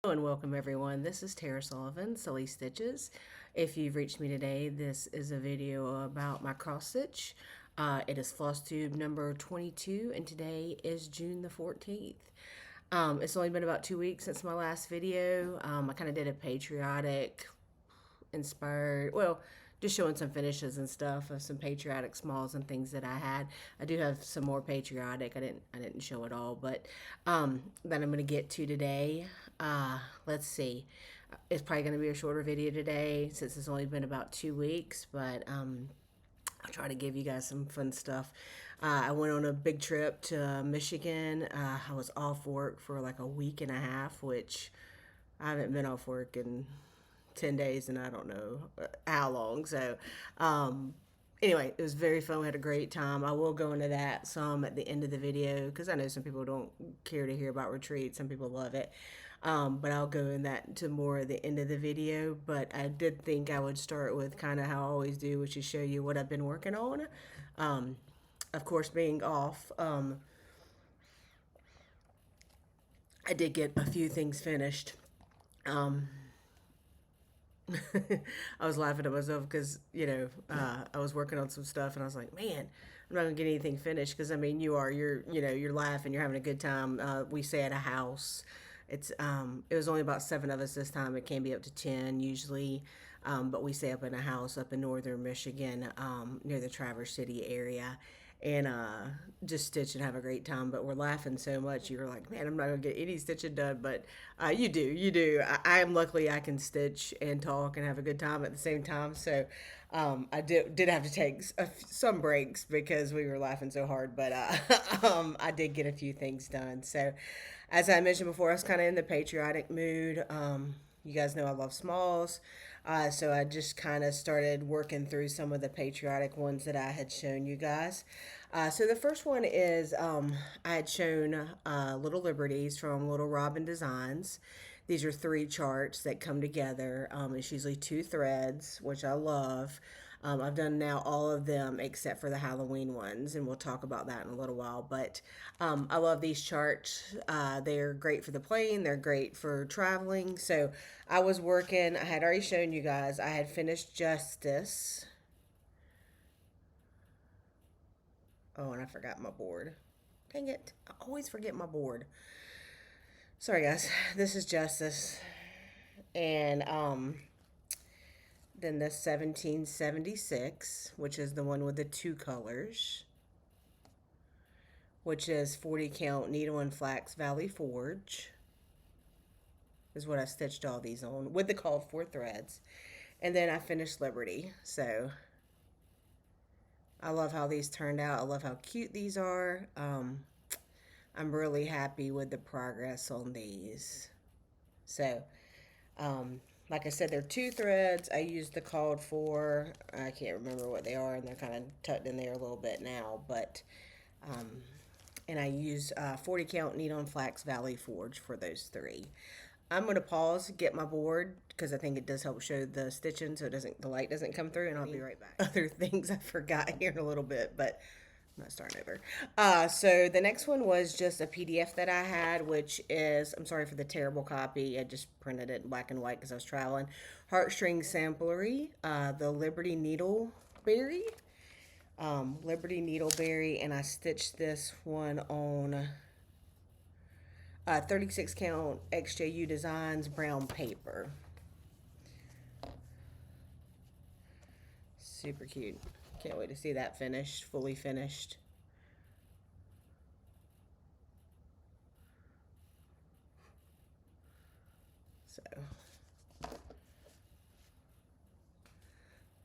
Hello and welcome everyone. This is Tara Sullivan, Silly Stitches. If you've reached me today, this is a video about my cross stitch. It is Flosstube number 22 and today is June the 14th. It's only been about 2 weeks since my last video. I kind of did a patriotic inspired, well, just showing some finishes and stuff of some patriotic smalls and things that I had. I do have some more patriotic. I didn't show it all, but that I'm gonna get to today. Let's see. It's probably gonna be a shorter video today since it's only been about 2 weeks, but I'll try to give you guys some fun stuff. I went on a big trip to Michigan. I was off work for like a week and a half, which I haven't been off work in 10 days and I don't know how long. So, anyway, it was very fun. We had a great time. I will go into that some at the end of the video because I know some people don't care to hear about retreats. Some people love it. But I'll go in that to more at the end of the video. But I did think I would start with kind of how I always do, which is show you what I've been working on. Of course, being off, I did get a few things finished. Um, I was laughing at myself because I was working on some stuff and I was like, man, I'm not gonna get anything finished because I mean you're laughing, you're having a good time. We stay at a house. It was only about 7 of us this time. It can be up to 10 usually, but we stay up in a house up in northern Michigan, near the Traverse City area, and just stitch and have a great time. But we're laughing so much, you're like, man, I'm not gonna get any stitching done. But you do. I am luckily I can stitch and talk and have a good time at the same time. So I did have to take some breaks because we were laughing so hard. But I did get a few things done. So as I mentioned before, I was kind of in the patriotic mood. You guys know I love smalls. So I just kind of started working through some of the patriotic ones that I had shown you guys. So the first one is I had shown Little Liberties from Little Robin Designs. These are 3 charts that come together. It's usually 2 threads, which I love. I've done now all of them except for the Halloween ones, and we'll talk about that in a little while. But I love these charts. They're great for the plane. They're great for traveling. So I was working. I had already shown you guys. I had finished Justice. Oh, and I forgot my board. Dang it. I always forget my board. Sorry, guys. This is Justice. And then the 1776, which is the one with the 2 colors, which is 40 count needle and flax Valley Forge, is what I stitched all these on with the called 4 threads. And then I finished Liberty. So I love how these turned out. I love how cute these are. I'm really happy with the progress on these. So, like I said, they're 2 threads. I used the called 4. I can't remember what they are, and they're kind of tucked in there a little bit now. But, and I used 40 count needle and flax Valley Forge for those 3. I'm going to pause, get my board, because I think it does help show the stitching so the light doesn't come through, and I'll be right back. Other things I forgot here in a little bit, but I'm not starting over. So the next one was just a PDF that I had, which is, I'm sorry for the terrible copy. I just printed it in black and white because I was traveling. Heartstring Samplery, the Liberty Needleberry. Liberty Needleberry, and I stitched this one on 36 count XJU Designs brown paper. Super cute. Can't wait to see that finished, fully finished. So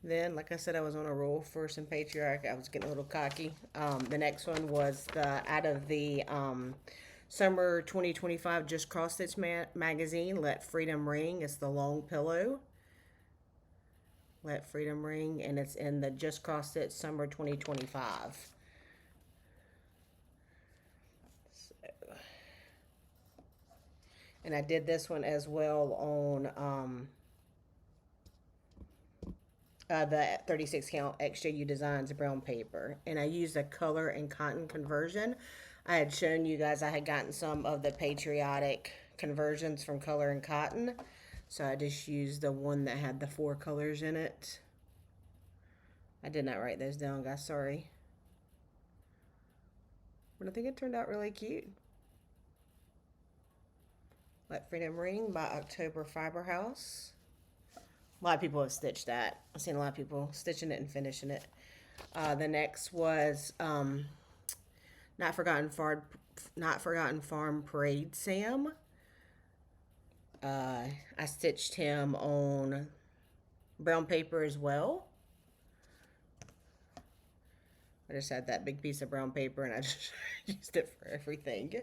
then, like I said, I was on a roll for some patriarch. I was getting a little cocky. The next one was out of the Summer 2025 Just Cross Stitch magazine, Let Freedom Ring. It's the long pillow. Let Freedom Ring, and it's in the Just Cross Stitch Summer 2025. So, and I did this one as well on the 36 count XJU Designs brown paper, and I used a color and cotton conversion. I had shown you guys I had gotten some of the patriotic conversions from color and cotton. So I just used the one that had the 4 colors in it. I did not write those down, guys, sorry. But I think it turned out really cute. Let Freedom Ring by October Fiber House. A lot of people have stitched that. I've seen a lot of people stitching it and finishing it. The next was Not Forgotten Farm Parade Sam. I stitched him on brown paper as well. I just had that big piece of brown paper and I just used it for everything.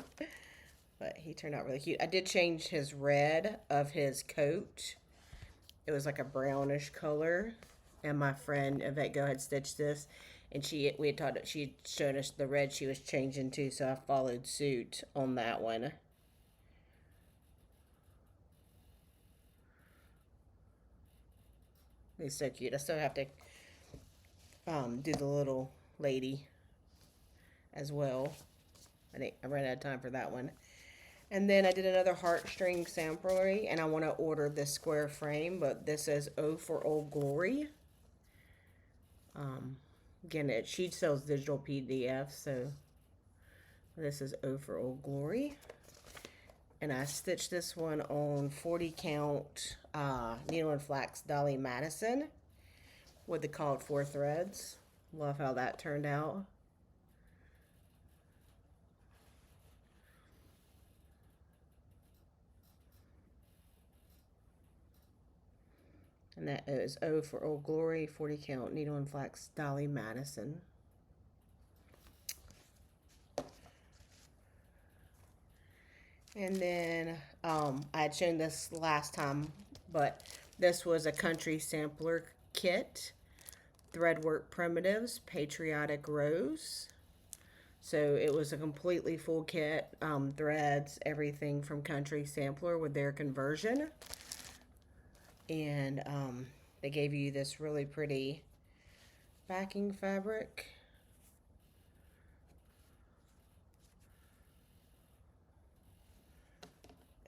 But he turned out really cute. I did change his red of his coat. It was like a brownish color. And my friend Yvette Go had stitched this. And she had shown us the red she was changing to. So I followed suit on that one. He's so cute. I still have to do the little lady as well. I ran out of time for that one. And then I did another heartstring samplery, and I want to order this square frame, but this says O for Old Glory. Again, she sells digital PDFs, so this is O for Old Glory. And I stitched this one on 40 count needle and flax Dolly Madison with the called 4 threads. Love how that turned out. And that is O for Old Glory, 40 count needle and flax Dolly Madison. And then I had shown this last time, but this was a country sampler kit. Threadwork Primitives, Patriotic Rose. So it was a completely full kit, threads, everything from Country Sampler with their conversion. And they gave you this really pretty backing fabric.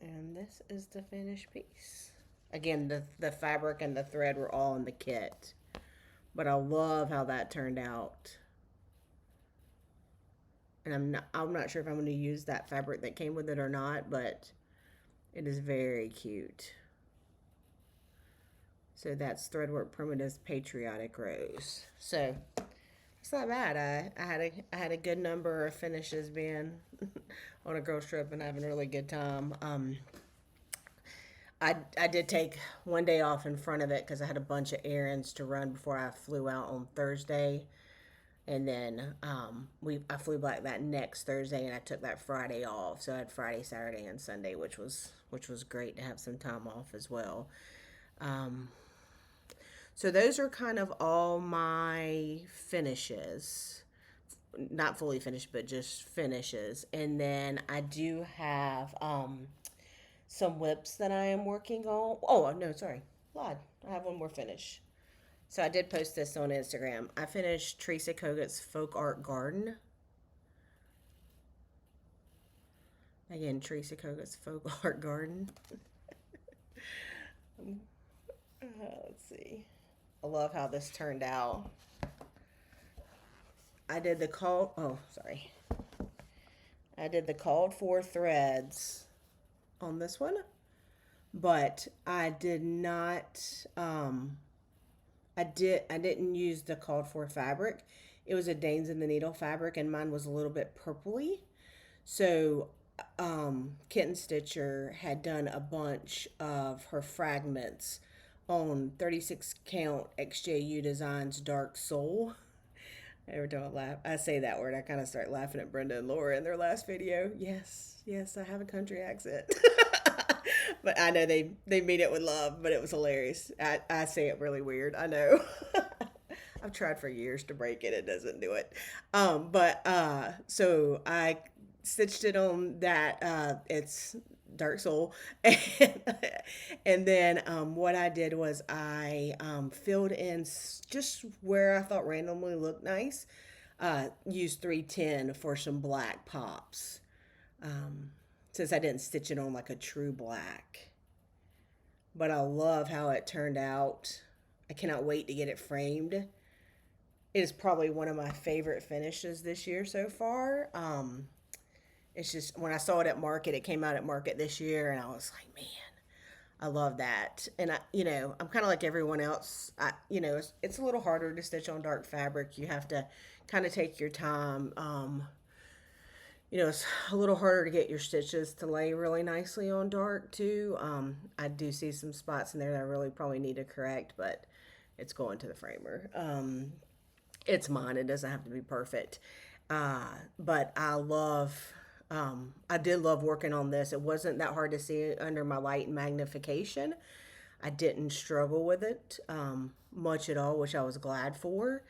And this is the finished piece. Again, the fabric and the thread were all in the kit. But I love how that turned out. And I'm not sure if I'm going to use that fabric that came with it or not, but it is very cute. So that's Threadwork Primitives Patriotic Rose. So it's not bad. I had a good number of finishes being on a girls trip and having a really good time. I did take one day off in front of it because I had a bunch of errands to run before I flew out on Thursday. And then I flew back that next Thursday, and I took that Friday off. So I had Friday, Saturday, and Sunday, which was great to have some time off as well. So those are kind of all my finishes. Not fully finished, but just finishes. And then I do have some whips that I am working on. Oh, no, sorry. Lied. I have one more finish. So I did post this on Instagram. I finished Teresa Kogat's Folk Art Garden. Again, Teresa Kogat's Folk Art Garden. Let's see. I love how this turned out. I did the called for threads on this one, but I did not I didn't use the called for fabric. It was a Danes in the Needle fabric, and mine was a little bit purpley. So Kitten Stitcher had done a bunch of her fragments on 36 count XJU Designs Dark Soul. Every time I say that word, I kind of start laughing at Brenda and Laura in their last video. Yes, I have a country accent. But I know they mean it with love, but it was hilarious. I say it really weird, I know. I've tried for years to break it. It doesn't do it. So I stitched it on that. It's Dark Soul. And then what I did was I filled in just where I thought randomly looked nice. Used 310 for some black pops. since I didn't stitch it on like a true black. But I love how it turned out. I cannot wait to get it framed. It is probably one of my favorite finishes this year so far. It's just when I saw it at market, it came out at market this year, and I was like, man, I love that. And I'm kind of like everyone else. It's a little harder to stitch on dark fabric. You have to kind of take your time. It's a little harder to get your stitches to lay really nicely on dark too. I do see some spots in there that I really probably need to correct, but it's going to the framer. It's mine. It doesn't have to be perfect. But I did love working on this. It wasn't that hard to see under my light magnification. I didn't struggle with it much at all, which I was glad for.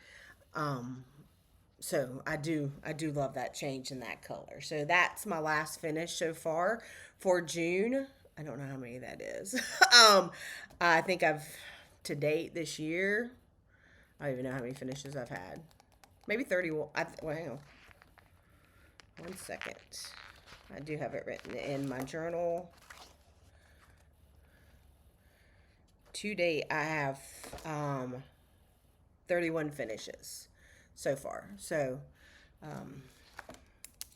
So I do love that change in that color. So that's my last finish so far for June. I don't know how many that is. I think to date this year, I don't even know how many finishes I've had. Maybe 31. Well, hang on. 1 second. I do have it written in my journal. To date, I have 31 finishes so far. So,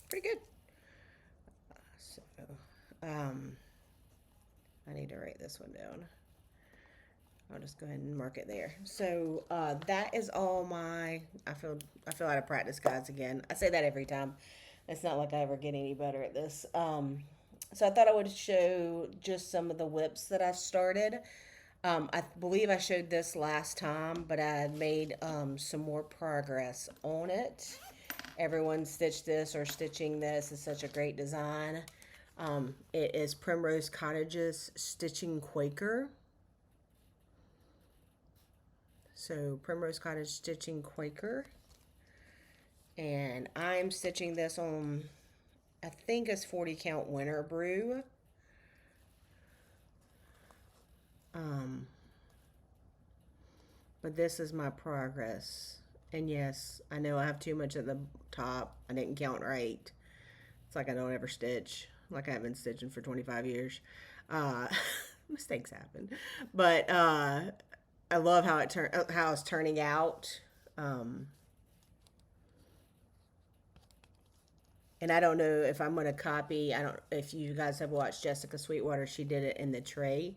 pretty good. I need to write this one down. I'll just go ahead and mark it there. So that is all my. I feel out of practice, guys. Again, I say that every time. It's not like I ever get any better at this. So I thought I would show just some of the whips that I've started. I believe I showed this last time, but I had made some more progress on it. Everyone stitched this or stitching this. It's such a great design. It is Primrose Cottage's Stitching Quaker. So Primrose Cottage Stitching Quaker. And I'm stitching this on, I think it's 40 count winter brew. But this is my progress. And yes, I know I have too much at the top. I didn't count right. It's like I don't ever stitch. Like I haven't been stitching for 25 years. Mistakes happen. But I love how it's turning out. And I don't know if I'm going to copy. If you guys have watched Jessica Sweetwater, she did it in the tray,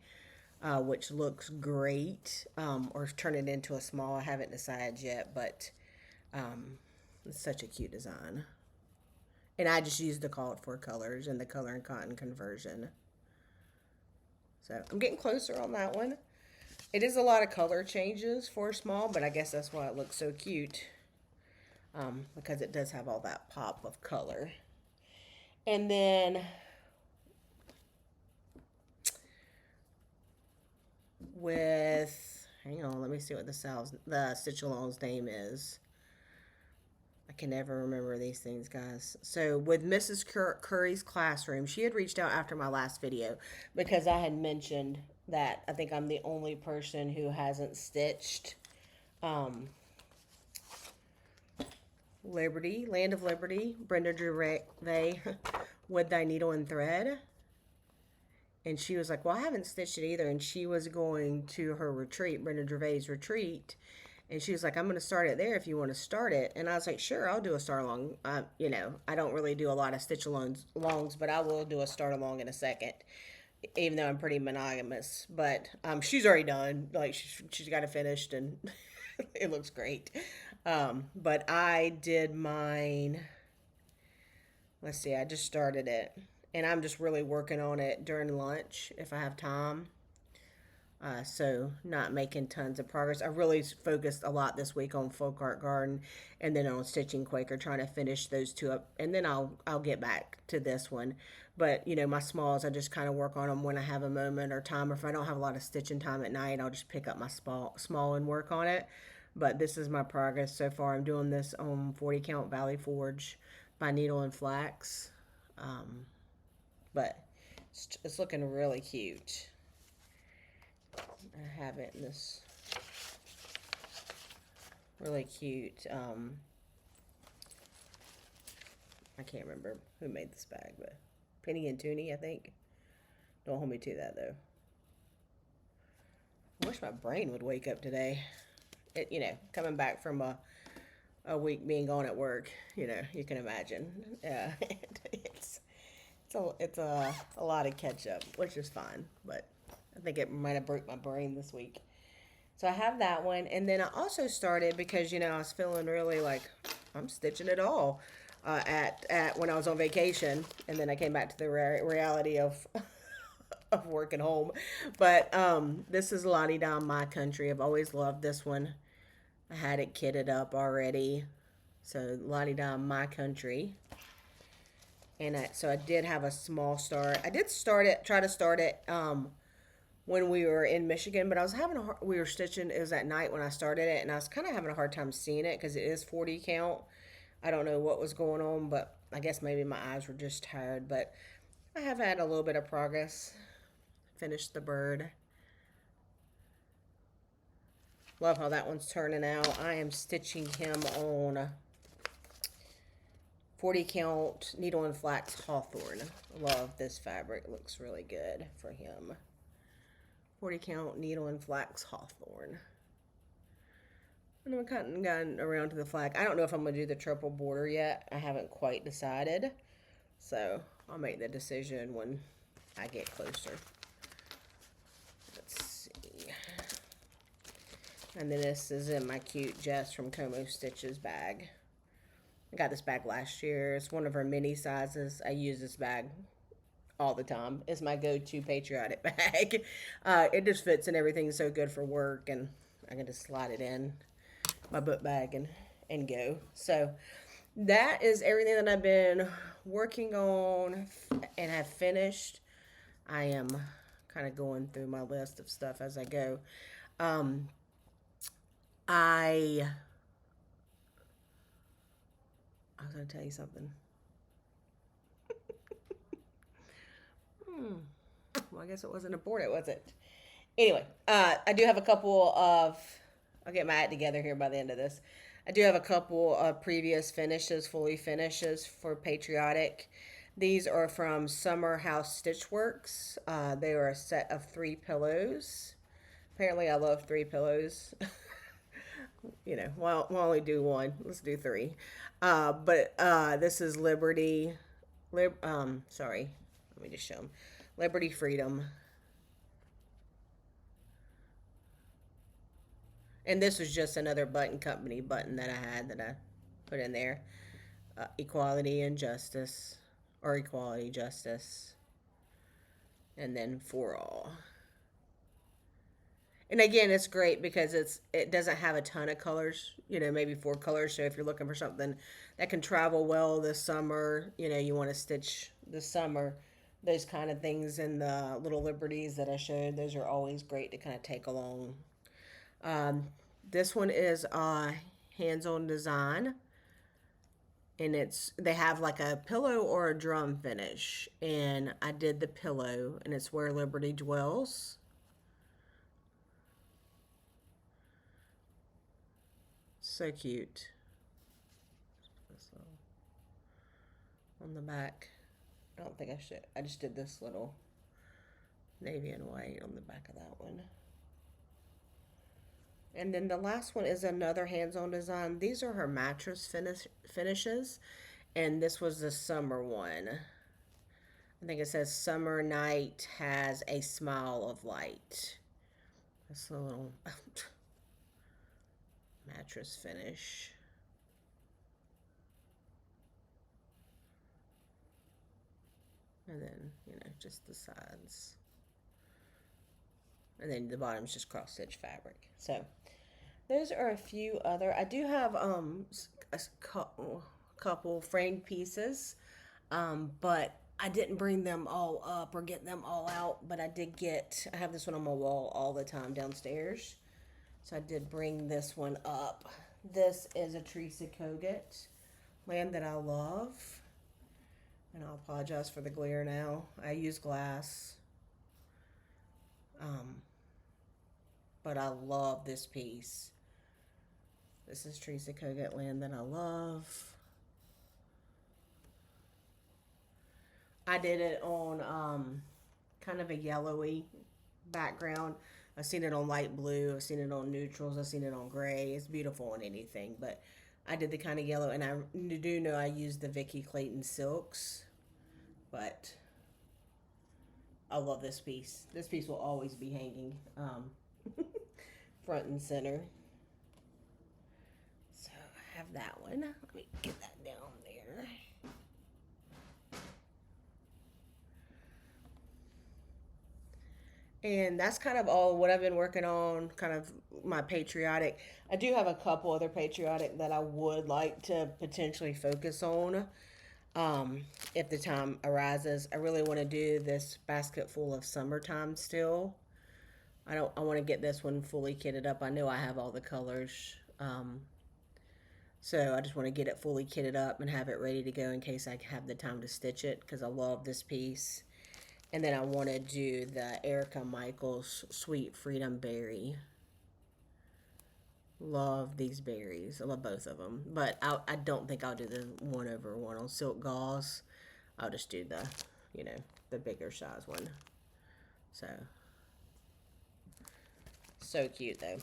which looks great. Or turn it into a small. I haven't decided yet, but it's such a cute design. And I just used the call it for colors and the color and cotton conversion. So I'm getting closer on that one. It is a lot of color changes for small, but I guess that's why it looks so cute. Because it does have all that pop of color. And then hang on, let me see what the stitch along's name is. I can never remember these things, guys. So with Mrs. Curry's Classroom, she had reached out after my last video because I had mentioned that I think I'm the only person who hasn't stitched Land of Liberty, Brenda Gervais, With Thy Needle and Thread. And she was like, well, I haven't stitched it either. And she was going to her retreat, Brenda Gervais' retreat. And she was like, I'm going to start it there if you want to start it. And I was like, sure, I'll do a start along. I don't really do a lot of stitch alongs, but I will do a start along in a second, even though I'm pretty monogamous. But she's already done. Like, she's got it finished, and it looks great. But I did mine. Let's see, I just started it. And I'm just really working on it during lunch if I have time. So not making tons of progress. I really focused a lot this week on Folk Art Garden and then on Stitching Quaker, trying to finish those two up. And then I'll get back to this one. But, my smalls, I just kind of work on them when I have a moment or time. Or if I don't have a lot of stitching time at night, I'll just pick up my small and work on it. But this is my progress so far. I'm doing this on 40 count Valley Forge by Needle and Flax. But it's looking really cute. I have it in this really cute, I can't remember who made this bag, but Penny and Toonie, I think. Don't hold me to that, though. I wish my brain would wake up today. Coming back from a week being gone at work, you can imagine. It's a lot of catch up, which is fine, but I think it might have broke my brain this week. So I have that one, and then I also started because I was feeling really like I'm stitching it all at when I was on vacation, and then I came back to the reality of of working home. But this is Lottie Down My Country. I've always loved this one. I had it kitted up already. So Lottie Down My Country. And so I did have a small start. I did try to start it when we were in Michigan, but I was we were stitching, it was at night when I started it, and I was kind of having a hard time seeing it because it is 40 count. I don't know what was going on, but I guess maybe my eyes were just tired, but I have had a little bit of progress. Finished the bird. Love how that one's turning out. I am stitching him on 40 count needle and flax hawthorn. Love this fabric. Looks really good for him. 40 count needle and flax hawthorn. And I'm kind of gotten around to the flag. I don't know if I'm going to do the triple border yet. I haven't quite decided. So I'll make the decision when I get closer. Let's see. And then this is in my cute Jess from Como Stitches bag. I got this bag last year. It's one of her mini sizes. I use this bag all the time. It's my go-to patriotic bag. It just fits in everything so good for work, and I can just slide it in my book bag and go. So that is everything that I've been working on and have finished. I am kind of going through my list of stuff as I go. I was going to tell you something. Well, I guess it wasn't important, was it? Anyway, I do have a couple of, I'll get my act together here by the end of this. I do have a couple of previous finishes, fully finishes for Patriotic. These are from Summer House Stitchworks. They are a set of 3 pillows. Apparently I love 3 pillows. We'll only do 1. Let's do 3. But this is Liberty. Sorry. Let me just show them. Liberty Freedom. And this was just another button company button that I had that I put in there. Equality and Justice. Or Equality, Justice. And then For All. And again, it's great because it doesn't have a ton of colors, maybe 4 colors. So if you're looking for something that can travel well this summer, you want to stitch this summer, those kind of things and the little liberties that I showed, those are always great to kind of take along. This one is hands-on design, and they have like a pillow or a drum finish, and I did the pillow, and it's Where Liberty Dwells. So cute. On the back. I don't think I should. I just did this little navy and white on the back of that one. And then the last one is another hands-on design. These are her mattress finishes. And this was the summer one. I think it says Summer Night Has a Smile of Light. That's a little mattress finish. And then, just the sides. And then the bottom's just cross stitch fabric. So those are a few other. I do have a couple framed pieces, but I didn't bring them all up or get them all out. But I have this one on my wall all the time downstairs. So I did bring this one up. This is a Teresa Kogut, Land That I Love. And I'll apologize for the glare now. I use glass. But I love this piece. This is Teresa Kogut, Land That I Love. I did it on kind of a yellowy background. I've seen it on light blue. I've seen it on neutrals. I've seen it on gray. It's beautiful on anything, but I did the kind of yellow, and I do know I used the Vicky Clayton silks, but I love this piece. This piece will always be hanging front and center. So I have that one. Let me get that down there. And that's kind of all what I've been working on, kind of my patriotic. I do have a couple other patriotic that I would like to potentially focus on if the time arises. I really want to do this basket full of summertime still. I want to get this one fully kitted up. I know I have all the colors. So I just want to get it fully kitted up and have it ready to go in case I have the time to stitch it because I love this piece. And then I want to do the Erica Michaels Sweet Freedom Berry. Love these berries. I love both of them. But I don't think I'll do the 1/1 on silk gauze. I'll just do the, you know, the bigger size one. So cute though.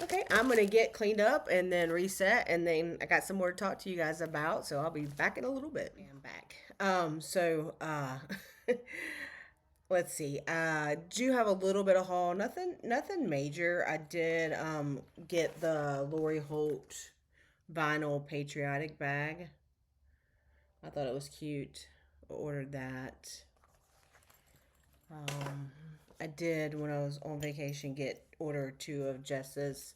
Okay, I'm going to get cleaned up and then reset. And then I got some more to talk to you guys about. So I'll be back in a little bit. I'm back. Let's see. Do have a little bit of haul. Nothing major. I did get the Lori Holt vinyl patriotic bag. I thought it was cute. I ordered that. I did when I was on vacation order 2 of Jess's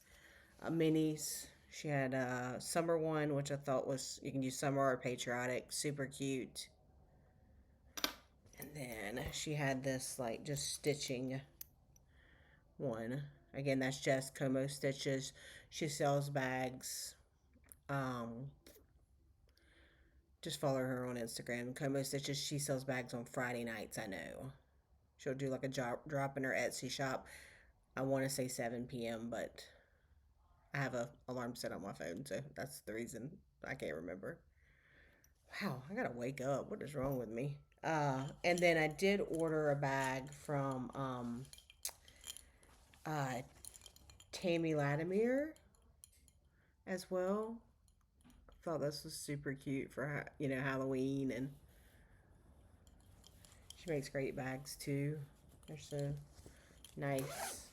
minis. She had a summer one, which I thought was you can use summer or patriotic, super cute. And then she had this like just stitching one. Again, that's Jess Como Stitches. She sells bags. Just follow her on Instagram, Como Stitches. She sells bags on Friday nights, I know. She'll do like a drop in her Etsy shop. I want to say 7 p.m., but I have a alarm set on my phone, so that's the reason I can't remember. Wow, I gotta wake up. What is wrong with me? And then I did order a bag from uh, Tammie Latimer as well. I thought this was super cute for Halloween, and she makes great bags too. They're so nice.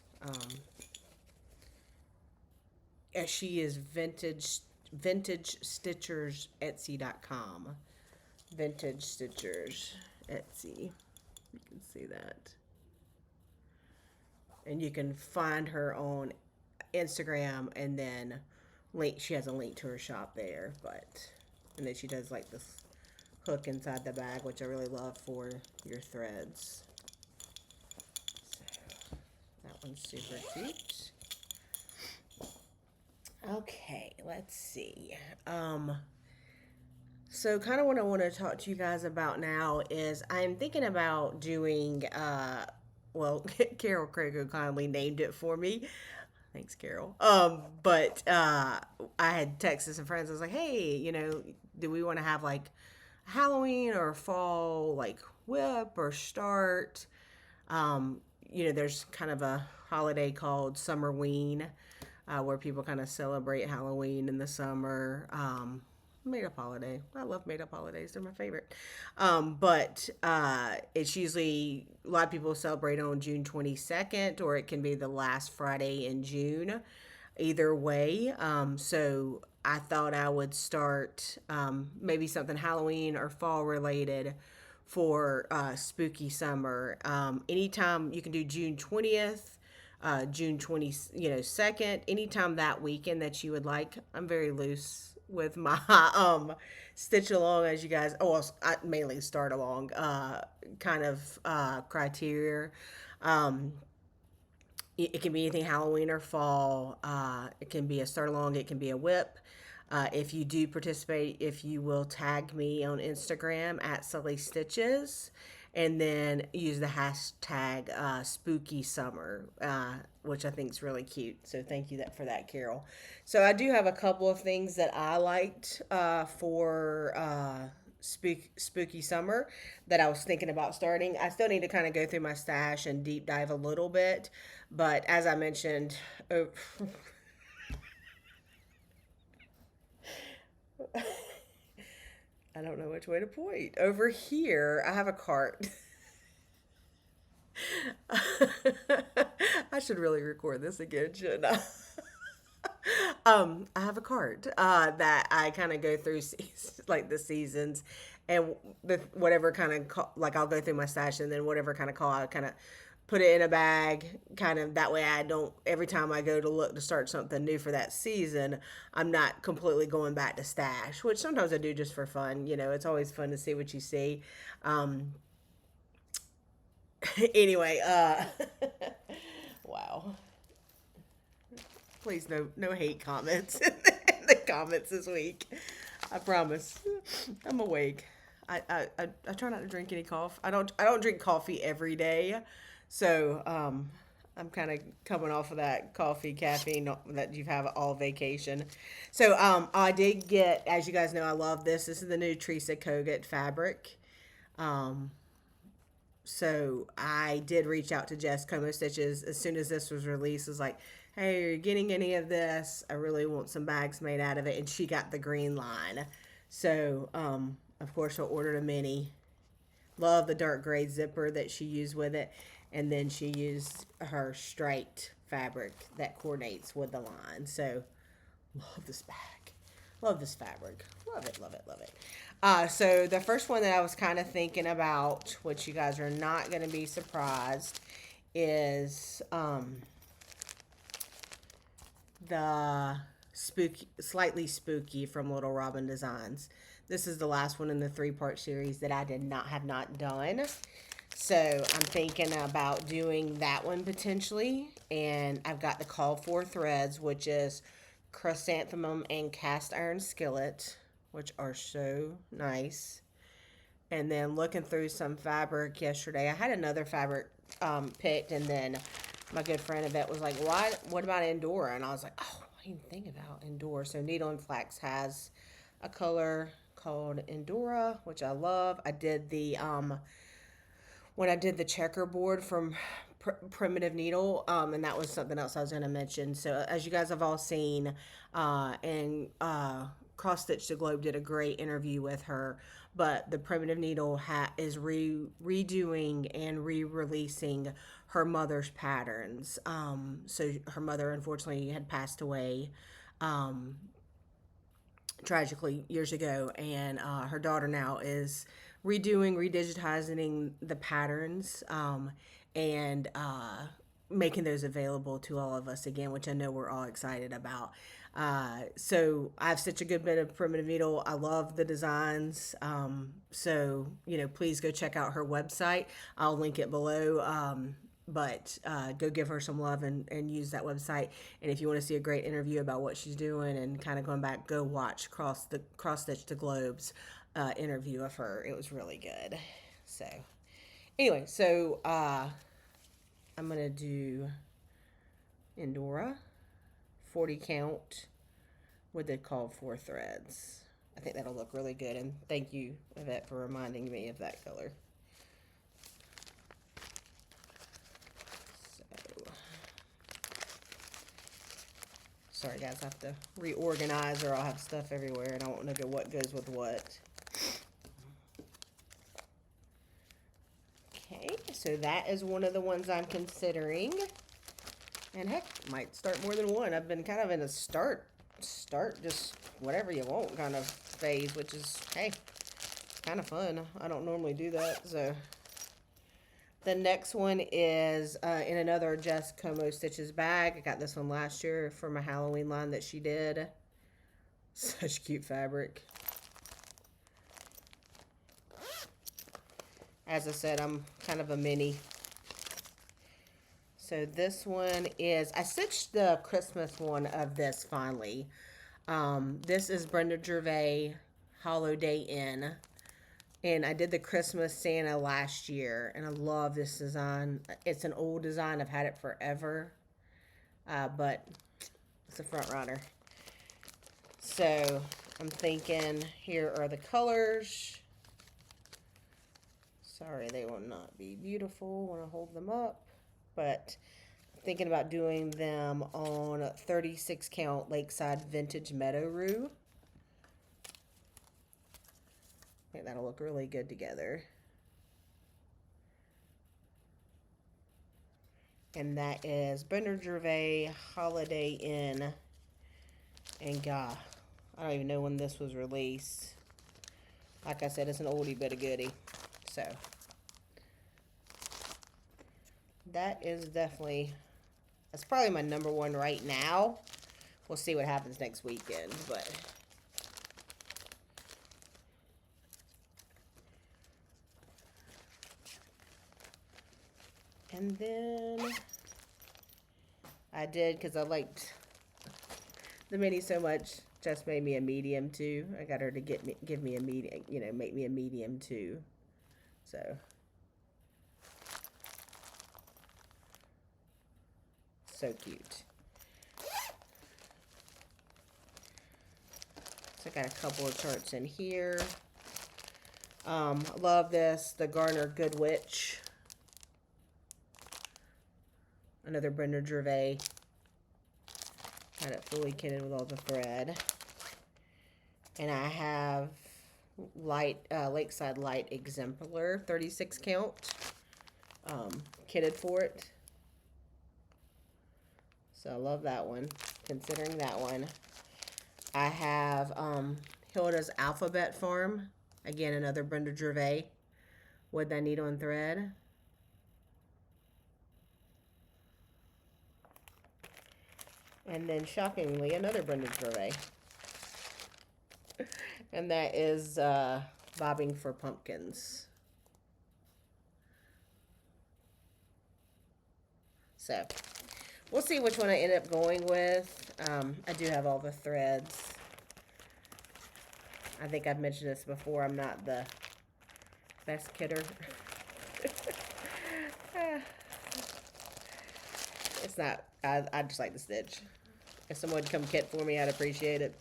She is vintage stitchers Etsy.com. Vintage Stitchers Etsy. You can see that. And you can find her on Instagram and then she has a link to her shop there, and then she does like this hook inside the bag, which I really love for your threads. So that one's super cute. Okay, let's see. So kind of what I want to talk to you guys about now is I'm thinking about doing, well, Carol Crago kindly named it for me. Thanks, Carol. But I had texted some friends. I was like, hey, do we want to have like Halloween or fall, like whip or start? There's kind of a holiday called Summerween, where people kind of celebrate Halloween in the summer. Made up holiday. I love made up holidays. They're my favorite. But it's usually a lot of people celebrate on June 22nd, or it can be the last Friday in June. Either way. So I thought I would start maybe something Halloween or fall related for spooky summer. Anytime you can do June 20th. June 22nd, anytime that weekend that you would like. I'm very loose with my stitch along, as you guys, I mainly start along kind of criteria. It can be anything Halloween or fall. It can be a start along, it can be a whip. If you do participate, if you will tag me on Instagram at Sully Stitches, and then use the hashtag spooky summer, which I think is really cute. So thank you for that, Carol. So I do have a couple of things that I liked for spooky summer that I was thinking about starting. I still need to kind of go through my stash and deep dive a little bit, but as I mentioned, oh, I don't know which way to point. Over here, I have a cart. I should really record this again, shouldn't I? I have a cart that I kind of go through like the seasons, and the whatever kind of like I'll go through my stash, and then whatever kind of call I kind of put it in a bag, kind of that way I don't every time I go to look to start something new for that season, I'm not completely going back to stash, which sometimes I do just for fun. You know, it's always fun to see what you see. Um, anyway, wow. Please, no hate comments in the comments this week. I promise. I'm awake. I try not to drink any coffee. I don't drink coffee every day, so I'm kind of coming off of that coffee caffeine that you've had all vacation. So I did get, as you guys know, I love this. This is the new Teresa Kogut fabric. Um, so I did reach out to Jess Como Stitches as soon as this was released. Was like, hey, are you getting any of this? I really want some bags made out of it. And she got the green line. So, of course, I ordered a mini. Love the dark gray zipper that she used with it. And then she used her striped fabric that coordinates with the line. So, love this bag. Love this fabric. Love it, love it, love it. So the first one that I was kind of thinking about, which you guys are not going to be surprised, is the slightly spooky from Little Robin Designs. This is the last one in the 3-part series that I have not done. So I'm thinking about doing that one potentially. And I've got the Call for threads, which is chrysanthemum and cast iron skillet, which are so nice. And then looking through some fabric yesterday, I had another fabric picked, and then my good friend Yvette was like, what about Endora? And I was like, oh, I didn't think about Endora. So Needle and Flax has a color called Endora, which I love. I did the when I did the checkerboard from Primitive Needle, and that was something else I was going to mention. So as you guys have all seen, and Cross Stitch the Globe did a great interview with her, but the Primitive Needle is redoing and re-releasing her mother's patterns. So her mother unfortunately had passed away tragically years ago, and her daughter now is redigitizing the patterns, and making those available to all of us again, which I know we're all excited about. So I've stitched a good bit of Primitive Needle. I love the designs. So, please go check out her website. I'll link it below. But go give her some love and use that website. And if you want to see a great interview about what she's doing and kind of going back, go watch Cross Stitch the Globe's interview of her. It was really good. So anyway, so I'm going to do Endora 40 count with the called for threads. I think that'll look really good. And thank you, Yvette, for reminding me of that color. Sorry guys, I have to reorganize or I'll have stuff everywhere and I won't know what goes with what. Okay, so that is one of the ones I'm considering. And heck, might start more than one. I've been kind of in a start just whatever you want kind of phase, which is, hey, kind of fun. I don't normally do that, so. The next one is in another Jess Como Stitches bag. I got this one last year for my Halloween line that she did. Such cute fabric. As I said, I'm kind of a mini. So this one is, I stitched the Christmas one of this finally. This is Brenda Gervais Holiday Inn. And I did the Christmas Santa last year, and I love this design. It's an old design. I've had it forever, but it's a front runner. So I'm thinking here are the colors. Sorry, they will not be beautiful when I hold them up, but I'm thinking about doing them on 36 count Lakeside Vintage Meadow Rue. I think that'll look really good together. And that is Bender Gervais Holiday Inn. And God, I don't even know when this was released. Like I said, it's an oldie but a goodie. So that is definitely, that's probably my number one right now. We'll see what happens next weekend, but and then I did, because I liked the mini so much, Jess made me a medium too. I got her to give me a medium, you know, make me a medium too. So cute. So I got a couple of charts in here. Love this, the Garner Good Witch. Another Bender Gervais. Got it fully kitted with all the thread. And I have Lakeside Light Exemplar, 36 count, kitted for it. So I love that one, considering that one. I have Hilda's Alphabet Farm. Again, another Bender Gervais with that needle and thread. And then, shockingly, another Bender Gervais. And that is Bobbing for Pumpkins. So, we'll see which one I end up going with. I do have all the threads. I think I've mentioned this before. I'm not the best kidder. It's not. I just like to stitch. If someone would come kit for me, I'd appreciate it.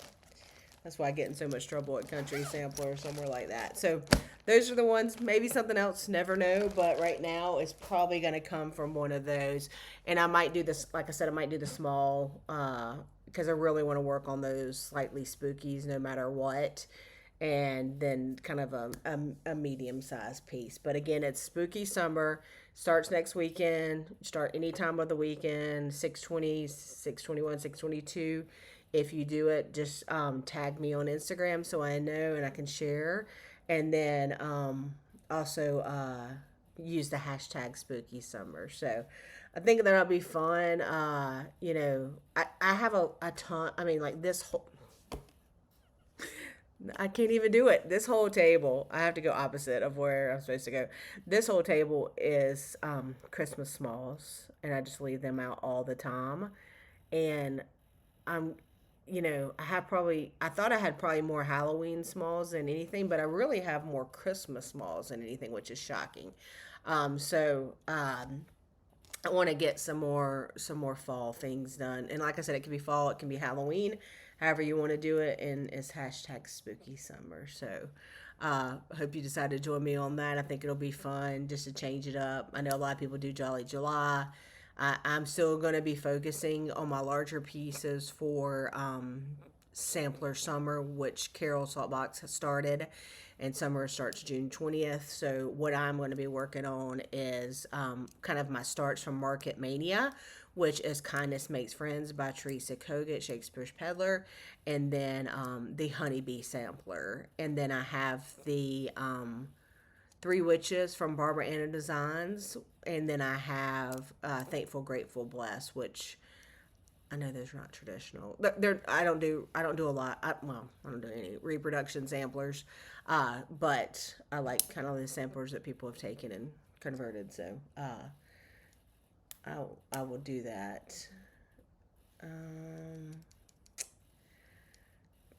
That's why I get in so much trouble at Country Sampler or somewhere like that. So those are the ones. Maybe something else, never know. But right now, it's probably going to come from one of those. And I might do this, like I said, I might do the small because I really want to work on those slightly spookies no matter what. And then kind of a medium-sized piece. But again, it's Spooky Summer. Starts next weekend. Start any time of the weekend. 6/20, 6/21, 6/22. If you do it, just tag me on Instagram so I know and I can share. And then also use the hashtag Spooky Summer. So I think that'll be fun. You know, I have a ton. I mean, like this whole. I can't even do it. This whole table, I have to go opposite of where I'm supposed to go. This whole table is Christmas smalls, and I just leave them out all the time. And I'm, you know, I thought I had probably more Halloween smalls than anything, but I really have more Christmas smalls than anything, which is shocking. I want to get some more fall things done. And like I said, it can be fall, it can be Halloween, however you want to do it. And it's hashtag Spooky Summer. So I hope you decide to join me on that. I think it'll be fun just to change it up. I know a lot of people do Jolly July. I'm still going to be focusing on my larger pieces for Sampler Summer, which Carol Saltbox has started, and summer starts June 20th. So what I'm going to be working on is kind of my starts from Market Mania, which is Kindness Makes Friends by Teresa Kogut, Shakespeare's Peddler, and then the Honeybee Sampler. And then I have the Three Witches from Barbara Anna Designs, and then I have Thankful, Grateful, Blessed, which I know those are not traditional. I don't do a lot. I don't do any reproduction samplers, but I like kind of the samplers that people have taken and converted. So I will do that.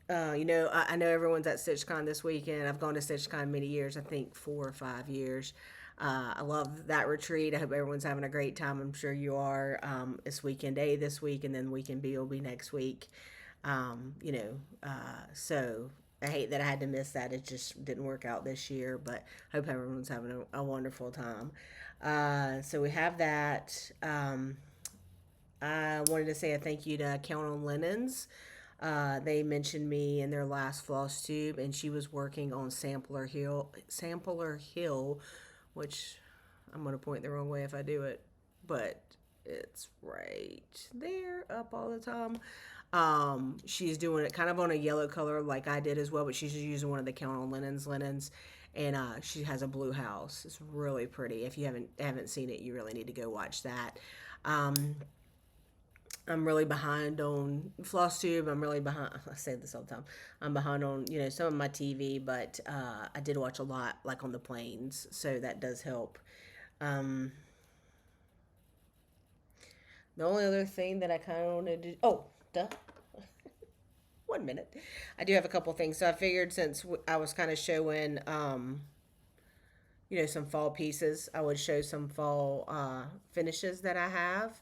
You know, I know everyone's at StitchCon this weekend. I've gone to StitchCon many years, I think 4 or 5 years. I love that retreat. I hope everyone's having a great time. I'm sure you are. It's weekend A this week, and then weekend B will be next week. You know, so I hate that I had to miss that. It just didn't work out this year, but I hope everyone's having a wonderful time. So we have that. I wanted to say a thank you to Count on Linens. They mentioned me in their last Flosstube, and she was working on Sampler Hill, which I'm going to point the wrong way if I do it, but it's right there up all the time. She's doing it kind of on a yellow color like I did as well, but she's just using one of the Count on linens, and she has a blue house. It's really pretty. If you haven't seen it, you really need to go watch that. Um, I'm really behind on Flosstube. I'm really behind. I say this all the time. I'm behind on some of my TV, but I did watch a lot like on the planes, so that does help. Um, the only other thing that I kind of wanted to duh. 1 minute. I do have a couple things. So I figured since I was kind of showing some fall pieces, I would show some fall finishes that I have,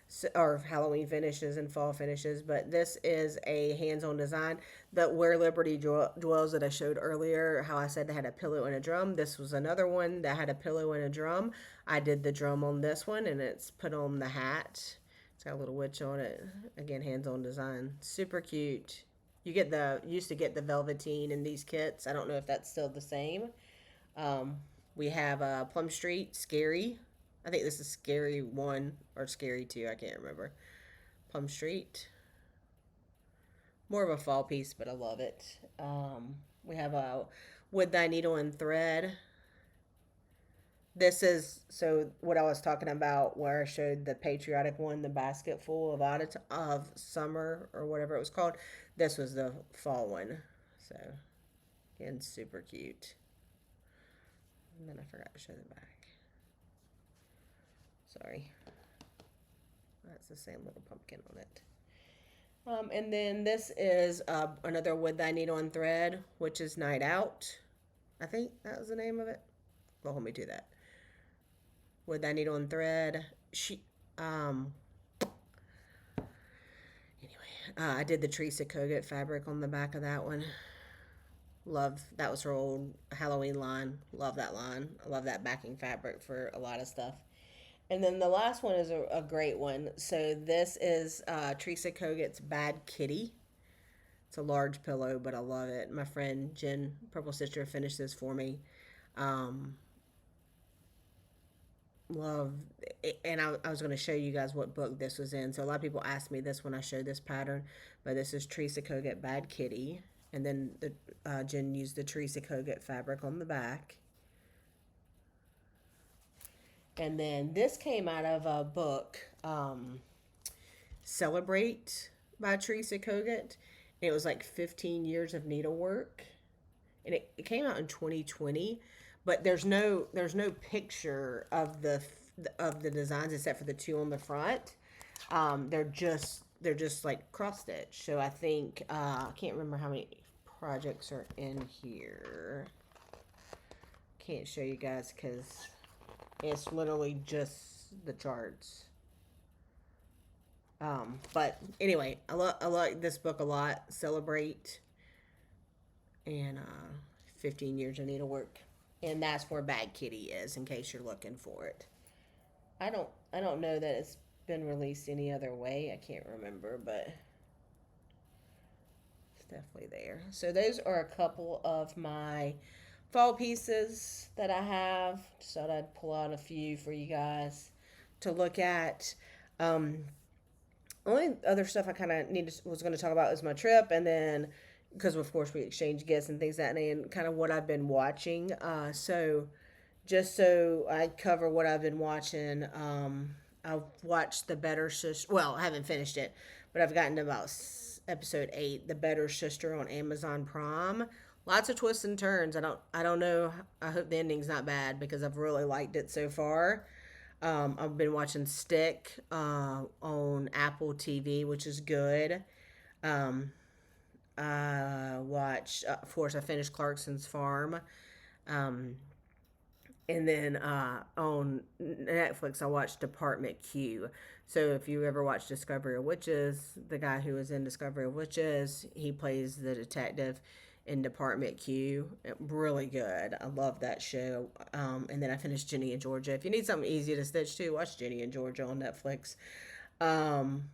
so, or Halloween finishes and fall finishes. But this is a hands-on design. The Where Liberty Dwells that I showed earlier, how I said they had a pillow and a drum. This was another one that had a pillow and a drum. I did the drum on this one, and it's put on the hat. It's got a little witch on it. Again, hands-on design. Super cute. Used to get the velveteen in these kits. I don't know if that's still the same. We have Plum Street, Scary. I think this is Scary 1 or Scary 2. I can't remember. Plum Street. More of a fall piece, but I love it. We have a Wood Thy Needle and Thread. This is what I was talking about where I showed the patriotic one, the basket full of summer or whatever it was called. This was the fall one. So, again, super cute. And then I forgot to show the back. Sorry. That's the same little pumpkin on it. And then this is another Wood Thy Needle and Thread, which is Night Out. I think that was the name of it. Well, hold me to that. Wood Thy Needle and Thread. I did the Teresa Kogut fabric on the back of that one. Love, that was her old Halloween line. Love that line. I love that backing fabric for a lot of stuff. And then the last one is a great one. So this is Teresa Kogut's Bad Kitty. It's a large pillow, but I love it. My friend Jen, Purple Sister, finished this for me. Love it. And I was going to show you guys what book this was in. So a lot of people asked me this when I showed this pattern, but this is Teresa Kogut Bad Kitty. And then Jen used the Teresa Kogut fabric on the back. And then this came out of a book, Celebrate by Teresa Kogut. It was like 15 years of needlework. And it came out in 2020, but there's no picture of the designs except for the two on the front. They're just like cross stitch. So I think I can't remember how many projects are in here. Can't show you guys because it's literally just the charts. But anyway, I like this book a lot. Celebrate and 15 years of needlework, and that's where Bad Kitty is in case you're looking for it. I don't know that it's been released any other way. I can't remember, but it's definitely there. So those are a couple of my fall pieces that I have. Just thought I'd pull out a few for you guys to look at. Only other stuff I kind of was going to talk about is my trip, and then because of course we exchange gifts and things that and kind of what I've been watching. So just so I cover what I've been watching, I've watched The Better Sister. Well, I haven't finished it, but I've gotten to about episode 8, The Better Sister on Amazon Prime. Lots of twists and turns. I don't know. I hope the ending's not bad because I've really liked it so far. I've been watching Stick on Apple TV, which is good. I watched, of course, I finished Clarkson's Farm. And then on Netflix, I watched Department Q. So if you ever watch Discovery of Witches, the guy who was in Discovery of Witches, he plays the detective in Department Q. Really good. I love that show. And then I finished Jenny and Georgia. If you need something easy to stitch too, watch Jenny and Georgia on Netflix. Um,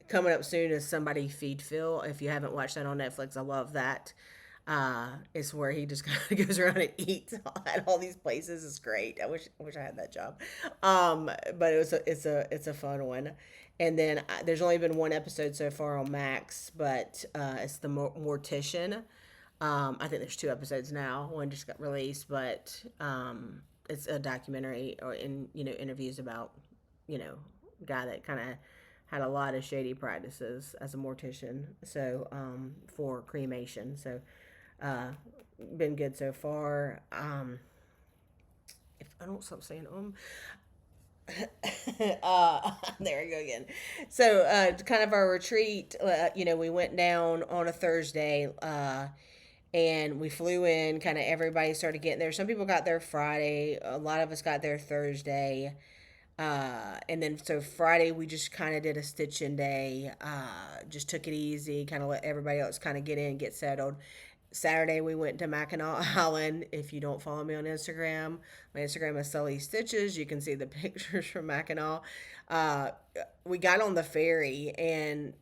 Coming up soon is Somebody Feed Phil. If you haven't watched that on Netflix, I love that. It's where he just kind of goes around and eats at all these places. It's great. I wish I had that job. But it's a fun one. And then there's only been one episode so far on Max, but it's the Mortician. I think there's two episodes now. One just got released, but it's a documentary or interviews about a guy that kind of had a lot of shady practices as a mortician. So for cremation, so been good so far. If I don't stop saying there we go again. So kind of our retreat. We went down on a Thursday. And we flew in, kind of everybody started getting there. Some people got there Friday. A lot of us got there Thursday. And then so Friday we just kind of did a stitching day. Just took it easy, kind of let everybody else kind of get in, get settled. Saturday we went to Mackinac Island. If you don't follow me on Instagram, my Instagram is Sully Stitches. You can see the pictures from Mackinac. Uh, we got on the ferry, and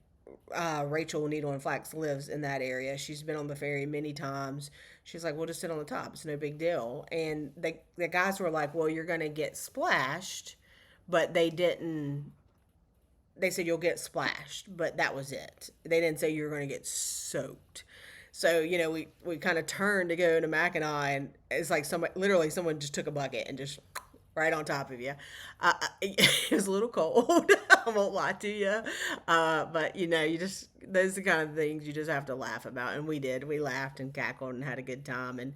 Rachel Needle and Flax lives in that area. She's been on the ferry many times. She's like, we'll just sit on the top. It's no big deal. And the guys were like, well, you're going to get splashed. But they didn't, they said you'll get splashed, but that was it. They didn't say you're going to get soaked. So, we kind of turned to go to Mackinac, and it's like literally someone just took a bucket and just right on top of you. It was a little cold. I won't lie to you. But those are the kind of things you just have to laugh about. And we did. We laughed and cackled and had a good time. And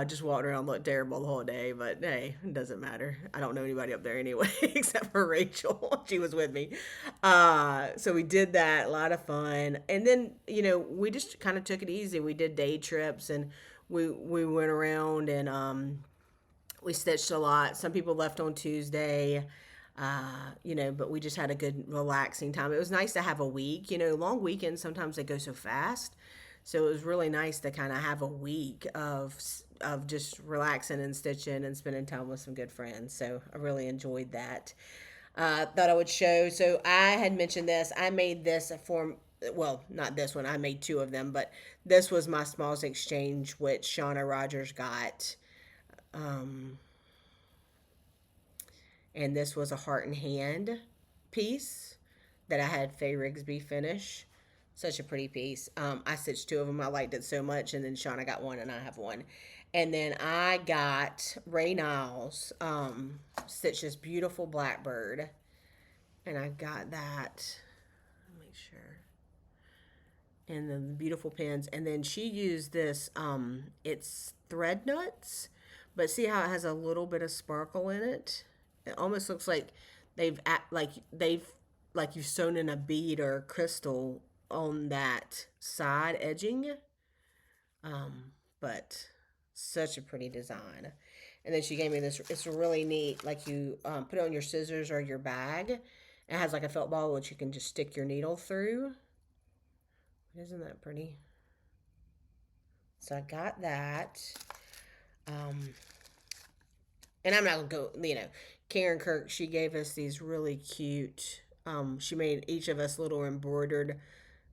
just walked around, looked terrible the whole day. But hey, it doesn't matter. I don't know anybody up there anyway, except for Rachel. She was with me. So we did that. A lot of fun. And then, we just kind of took it easy. We did day trips, and we went around, and we stitched a lot. Some people left on Tuesday, but we just had a good, relaxing time. It was nice to have a week. Long weekends, sometimes they go so fast. So it was really nice to kind of have a week of just relaxing and stitching and spending time with some good friends. So I really enjoyed that. Thought I would show. So I had mentioned this. I made this for, well, not this one. I made two of them, but this was my Smalls Exchange, which Shauna Rogers got. And this was a heart and hand piece that I had Faye Rigsby finish. Such a pretty piece. I stitched two of them. I liked it so much. And then Shauna got one, and I have one. And then I got Ray Niles stitched this beautiful blackbird. And I got that. Make sure. And the beautiful pins. And then she used this, it's thread nuts. But see how it has a little bit of sparkle in it? It almost looks like they've like you've sewn in a bead or a crystal on that side edging. But such a pretty design. And then she gave me this. It's really neat. Like you put it on your scissors or your bag. It has like a felt ball which you can just stick your needle through. Isn't that pretty? So I got that. And I'm not gonna go, Karen Kirk, she gave us these really cute, she made each of us little embroidered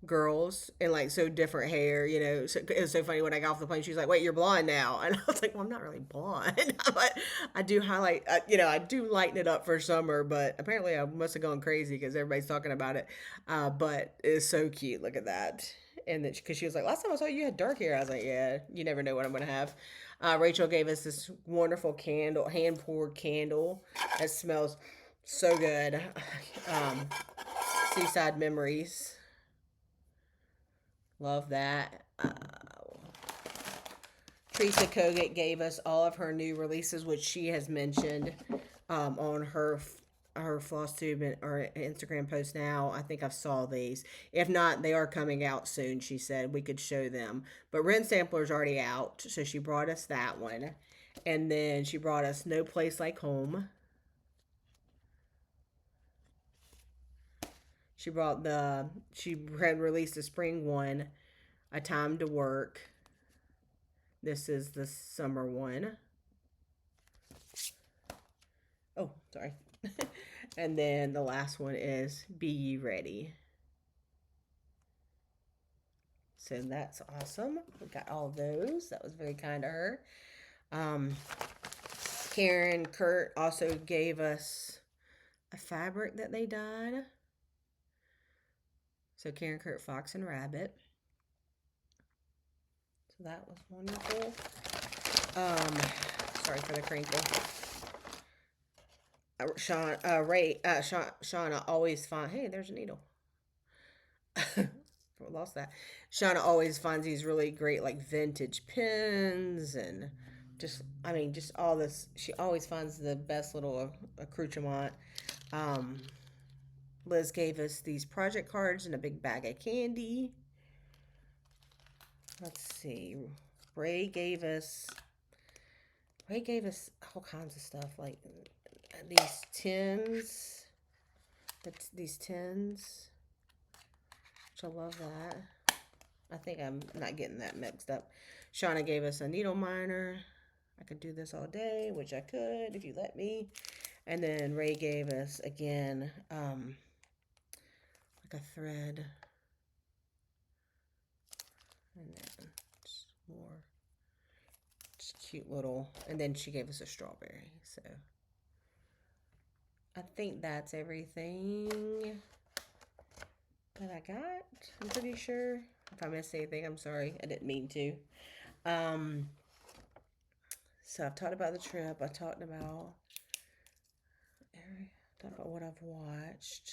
girls and like so different hair, so it was so funny when I got off the plane. She was like, wait, you're blonde now. And I was like, well, I'm not really blonde, but I do highlight, I do lighten it up for summer, but apparently I must have gone crazy because everybody's talking about it. But it's so cute. Look at that. And then, because she was like, last time I saw you, you had dark hair. I was like, yeah, you never know what I'm going to have. Rachel gave us this wonderful candle, hand poured candle that smells so good. Seaside Memories. Love that. Teresa Kogut gave us all of her new releases, which she has mentioned on her Flosstube and or Instagram post now. I think I saw these. If not, they are coming out soon. She said we could show them. But Ren Sampler's already out, so she brought us that one. And then she brought us No Place Like Home. She had released the spring one, A Time to Work. This is the summer one. Oh, sorry. And then the last one is Be Ye Ready. So that's awesome. We got all those. That was very kind of her. Um, Karen Kurt also gave us a fabric that they dyed. So Karen Kurt Fox and Rabbit. So that was wonderful. Sorry for the crinkle. Shauna always find. Hey, there's a needle. Lost that. Shauna always finds these really great like vintage pins and just all this. She always finds the best little accoutrement. Um, Liz gave us these project cards and a big bag of candy. Let's see. Ray gave us all kinds of stuff like these tins. These tins. Which I love that. I think I'm not getting that mixed up. Shauna gave us a needle miner. I could do this all day, which I could if you let me. And then Ray gave us again like a thread. And then just more just cute little, and then she gave us a strawberry. So I think that's everything that I got. I'm pretty sure. If I missed anything, I'm sorry. I didn't mean to. So I've talked about the trip. I talked about what I've watched.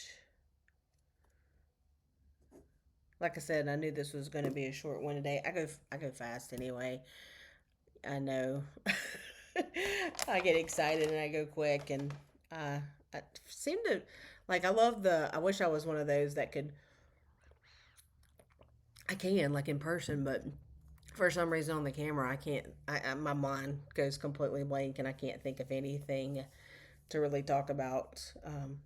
Like I said, I knew this was going to be a short one today. I go fast anyway. I know. I get excited and I go quick, and I seem to like. I wish I was one of those that could. I can like in person, but for some reason on the camera, I can't. My mind goes completely blank, and I can't think of anything to really talk about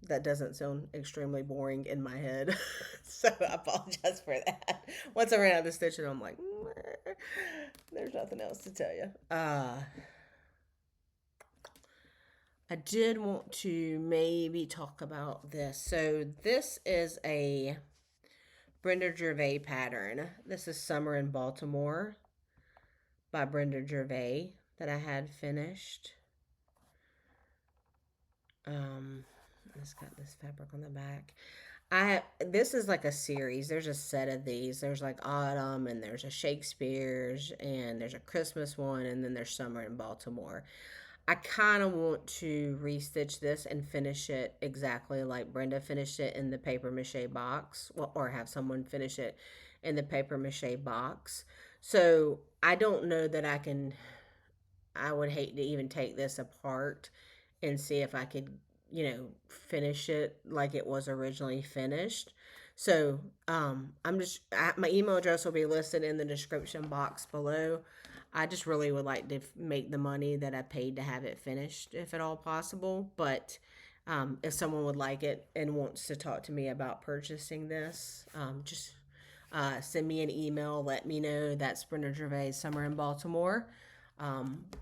that doesn't sound extremely boring in my head. So I apologize for that. Once I ran out of stitching, I'm like, there's nothing else to tell you. I did want to maybe talk about this. So this is a Brenda Gervais pattern. This is Summer in Baltimore by Brenda Gervais that I had finished. It's got this fabric on the back. This is like a series. There's a set of these. There's like Autumn, and there's a Shakespeare's, and there's a Christmas one, and then there's Summer in Baltimore. I kind of want to restitch this and finish it exactly like Brenda finished it in the paper mache box, well, or have someone finish it in the paper mache box. So I don't know that I would hate to even take this apart and see if I could, finish it like it was originally finished. So my email address will be listed in the description box below. I just really would like to make the money that I paid to have it finished, if at all possible. But if someone would like it and wants to talk to me about purchasing this, just send me an email. Let me know. That's Brenda Gervais, Summer in Baltimore.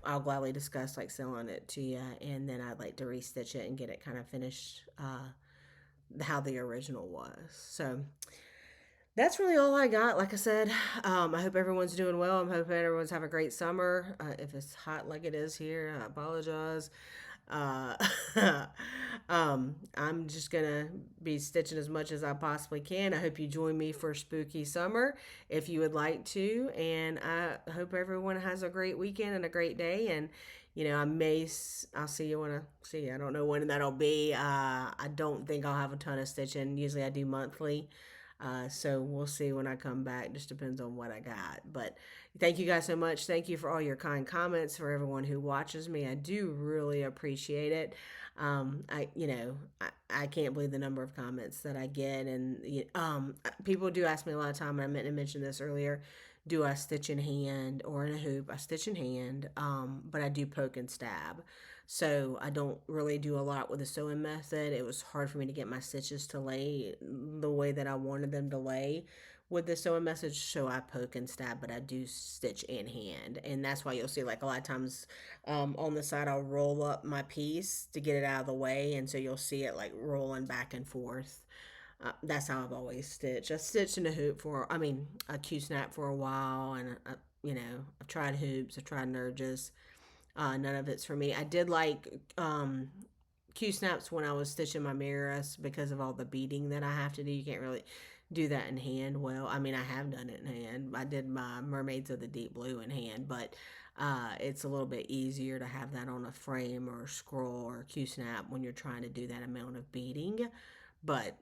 I'll gladly discuss like selling it to you, and then I'd like to restitch it and get it kind of finished how the original was. So that's really all I got. Like I said, I hope everyone's doing well. I'm hoping everyone's having a great summer. If it's hot like it is here, I apologize. Uh, I'm just gonna be stitching as much as I possibly can. I hope you join me for spooky summer if you would like to, and I hope everyone has a great weekend and a great day. And I'll see you when I see you. I don't know when that'll be. I don't think I'll have a ton of stitching. Usually I do monthly. So we'll see when I come back. Just depends on what I got. But thank you guys so much. Thank you for all your kind comments, for everyone who watches me. I do really appreciate it. I can't believe the number of comments that I get, and people do ask me a lot of time. And I meant to mention this earlier. Do I stitch in hand or in a hoop? I stitch in hand, but I do poke and stab. So I don't really do a lot with the sewing method. It was hard for me to get my stitches to lay the way that I wanted them to lay with the sewing message, so I poke and stab, but I do stitch in hand, and that's why you'll see like a lot of times on the side I'll roll up my piece to get it out of the way, and so you'll see it like rolling back and forth. That's how I've always stitched. I stitched in a hoop for, I mean, a Q snap for a while, and I've tried hoops, I've tried nurges. None of it's for me. I did like Q snaps when I was stitching my mirrors because of all the beading that I have to do. You can't really do that in hand well. I mean, I have done it in hand. I did my Mermaids of the Deep Blue in hand, but it's a little bit easier to have that on a frame or a scroll or a Q snap when you're trying to do that amount of beading. But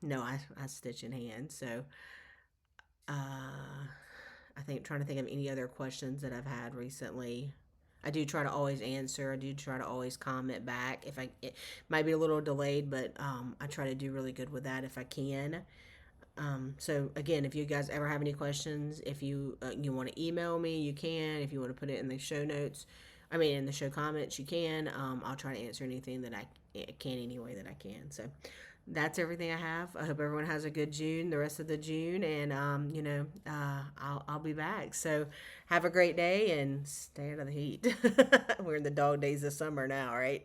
no, I stitch in hand. So uh, I think trying to think of any other questions that I've had recently. I do try to always answer. I do try to always comment back. If I it might be a little delayed, but I try to do really good with that if I can. So again, if you guys ever have any questions, if you want to email me, you can. If you want to put it in the show notes, I mean in the show comments, you can. I'll try to answer anything that I can any way that I can. So that's everything I have. I hope everyone has a good June, the rest of the June, and I'll be back. So have a great day and stay out of the heat. We're in the dog days of summer now, right?